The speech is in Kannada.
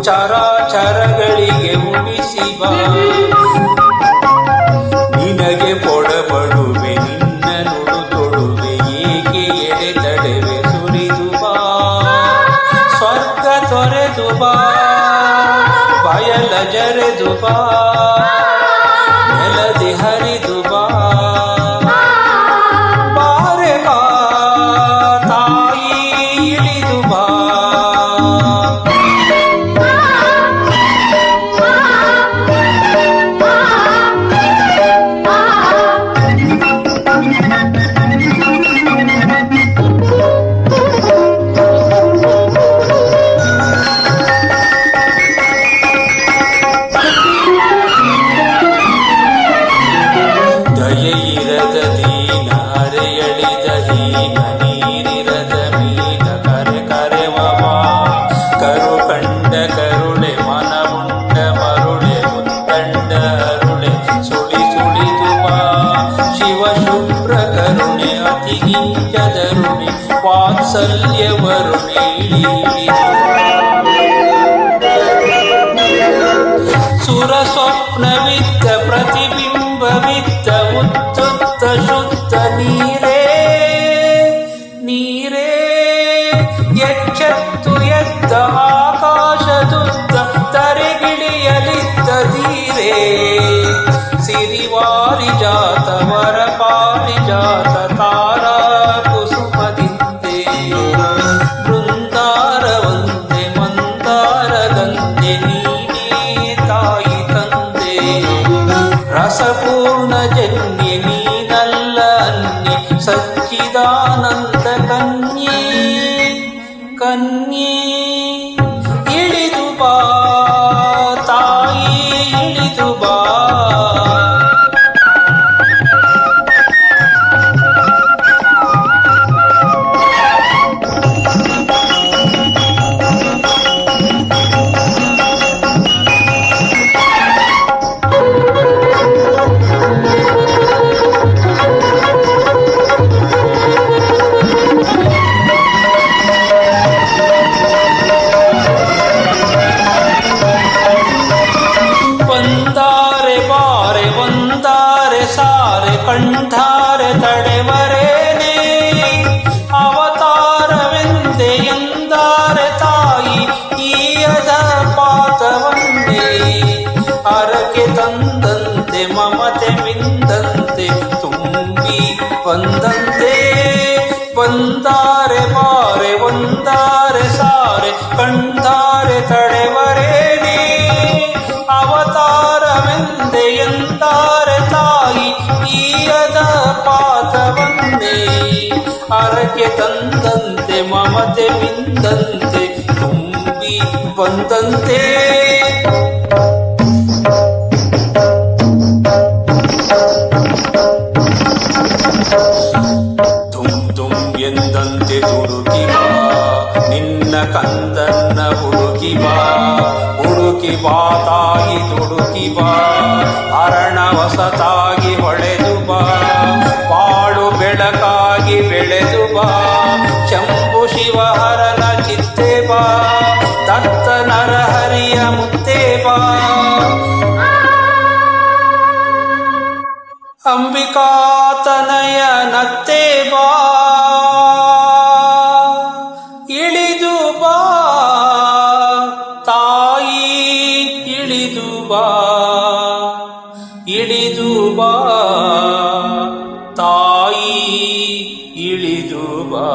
ಚರಾಚರಗಳಿಗೆ ಉಳಿಸಿ ಬಾ. ನಿನಗೆ ಕೊಡಬಡುವೆ ನಿನ್ನ ನುಡು ತೊಡುವೆ, ಏಕೆ ಎಡೆ ತಡೆವೆ ಸುರಿದು ಬಾ. ಸ್ವರ್ಗ ತೊರೆದು ಬಾ, ಬಯಲ ಜರೆದು ಬಾ, ನೆಲದಿ ಹರಿದು ಬಾ. ಬಾರೆ ಬಾ ತಾಯಿ ಇಳಿದು ಬಾ. ದಯೆಯಿರದ ದೀನ ಅರೆಯಳಿದ ಹೀನ, ನೀರಿರದ ಮೀನ ಕರೆ ಕರೆವವ. ಕರು ಕಂಡ ಕರುಳೆ ಮನವುಂಡ ಮರುಳೆ, ಉತ್ತಂಡ ಅರುಳೆ ಸುಳಿ ಸುಳಿದು ಬಾ. ಶಿವ ಶುಭ್ರ ಕರುಣೆ ಅತಿಗಿಂಚದರುಣೆ, ವಾತ್ಸಲ್ಯ ವರುಣೆ ಇಳಿದು. ಸುರ ಸ್ವಪ್ನವಿದ್ದ ಪ್ರತಿಬಿಂಬವಿದ್ದ ಉತ್ತುತ್ತ ಶುದ್ಧ ನೀರೇ ನೀರೇ. ಎಚ್ಚೆತ್ತು ಎದ್ದ ಆಕಾಶದುದ್ದ ತರೆಗಿಳಿಯಲಿದ್ದ ಧೀರೇ. ಸಿರಿವಾರಿ ಜಾತ ವರ ಪಾರಿಜಾತ ತಾರಾ ಕುಸುಮದಿಂದೆ, ಬೃಂದಾರ ವಂದೆ ಮಂದಾರದಂದೆ ನೀನೇ ತಾಯಿ ತಂದೆ. ರಸಪೂರ್ಣ ಜನ್ಯೆ ನೀನಲ್ಲ ಅನ್ಯೆ, ಸಚ್ಚಿದಾನಂದ ಕನ್ಯೆ ಕನ್ಯೆ. ಇಳಿದು ಬಾ ತಾಯಿ ಇಳಿದು ಬಾ. ಬಂದಾರೆ ಬಾರೆ ಒಂದಾರೆ ಸಾರೆ ಕಂಠಾರೆ ತಡೆವರೇನೆ. ಅವತಾರವೆಂದೆ ಎಂದಾರೆ ತಾಯಿ ಈಯದ ಪಾತವನ್ನೇ. ಅರಕೆ ತಂದಂತೆ ಮಮತೆ ಮಿಂದಂತೆ ತುಂಬಿ ಬಂದಂತೆ. ಬಂದಾರೆ ಬಾರೆ ಒಂದಾರೆ ಸಾರೆ ಕಂಠಾರೆ ತಡೆವರೇನೆ. ಅವತಾರವೆಂದೆ ಎಂದಾರೆ ತಾಯಿ ಈಯದ ಪಾತವನ್ನೇ. ಅರಕೆ ತಂದಂತೆ ಮಮತೆ ಮಿಂದಂತೆ ತುಂಬಿ ಬಂದಂತೆ. ಎಂದಂತೆ ತುಡುಕಿ ಬಾ, ನಿನ್ನ ಕಂದನ್ನ ಹುಡುಕಿ ಬಾ. ಹುಡುಕಿ ಬಾ ತಾಯಿ ತುಡುಕಿ ಬಾ, ಅರಣ ಹೊಸತಾಗಿ ಹೊಳೆದು ಬಾ. ಬಾಳು ಬೆಳಕಾಗಿ ಬೆಳೆದು ಬಾ, ಶಂಭು ಶಿವಹರನ ಚಿತ್ತೆ ಬಾ. ದತ್ತ ನರಹರಿಯ ಮುತ್ತೆ ಬಾ. ಅಂಬಿಕಾತನಯ ನತ್ತೆ ಬಾ. ಇಳಿದು ಬಾ ತಾಯಿ ಇಳಿದು ಬಾ. ಇಳಿದು ಬಾ ತಾಯಿ ಇಳಿದು ಬಾ.